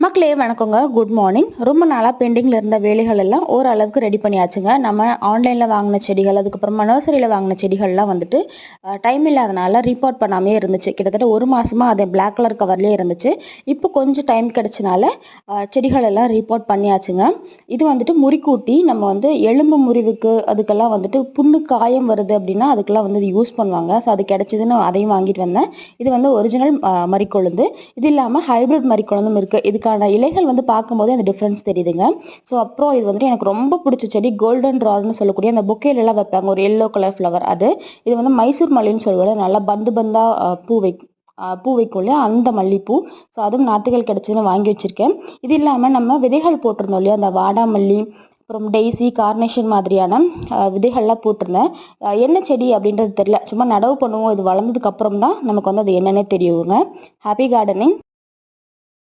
மக்களே வணக்கங்க. Good morning. ரொம்ப நாளாக பெண்டிங்கில் இருந்த வேலைகள் எல்லாம் ஓரளவுக்கு ரெடி பண்ணியாச்சுங்க. நம்ம ஆன்லைனில் வாங்கின செடிகள், அதுக்கப்புறமா நர்சரியில் வாங்கின செடிகள்லாம் வந்துட்டு டைம் இல்லாதனால ரிப்போர்ட் பண்ணாமே இருந்துச்சு. கிட்டத்தட்ட ஒரு மாதமாக அது பிளாக் கலர் கவர்லேயே இருந்துச்சு. இப்போ கொஞ்சம் டைம் கிடைச்சனால செடிகள் எல்லாம் ரிப்போர்ட் பண்ணியாச்சுங்க. இது வந்துட்டு முறிக்கூட்டி நம்ம வந்து எலும்பு முறிவுக்கு அதுக்கெல்லாம் வந்துட்டு புண்ணு காயம் வருது அப்படின்னா அதுக்கெல்லாம் வந்து இது யூஸ் பண்ணுவாங்க. ஸோ அது கிடைச்சதுன்னு அதையும் வாங்கிட்டு வந்தேன். இது வந்து ஒரிஜினல் மறிக்கொழுந்து. இது இல்லாமல் ஹைப்ரிட் மறிக்கொழுந்தும் இருக்குது. இதுக்கான இலைகள் வந்து பார்க்கும்போது அந்த டிஃப்ரென்ஸ் தெரியுதுங்க. ஸோ அப்புறம் இது வந்துட்டு எனக்கு ரொம்ப பிடிச்ச செடி கோல்டன் ராட்னு சொல்லக்கூடிய அந்த பொக்கேலெல்லாம் வைப்பாங்க, ஒரு எல்லோ கலர் ஃப்ளவர் அது. இது வந்து மைசூர் மல்லின்னு சொல்லுவாங்க. நல்லா பந்து பந்தா பூ வைக்கும் இல்லையா, அந்த மல்லிப்பூ. ஸோ அதுவும் நாற்றுகள் கிடைச்சதுன்னு வாங்கி வச்சிருக்கேன். இது இல்லாமல் நம்ம விதைகள் போட்டிருந்தோம் இல்லையா, அந்த வாடாமல்லி, அப்புறம் டெய்ஸி, கார்னேஷன் மாதிரியான விதைகள்லாம் போட்டிருந்தேன். என்ன செடி அப்படின்றது தெரியல, சும்மா நடவு பண்ணுவோம். இது வளர்ந்ததுக்கு அப்புறம் தான் நமக்கு வந்து அது என்னன்னே தெரியுங்க. Happy gardening.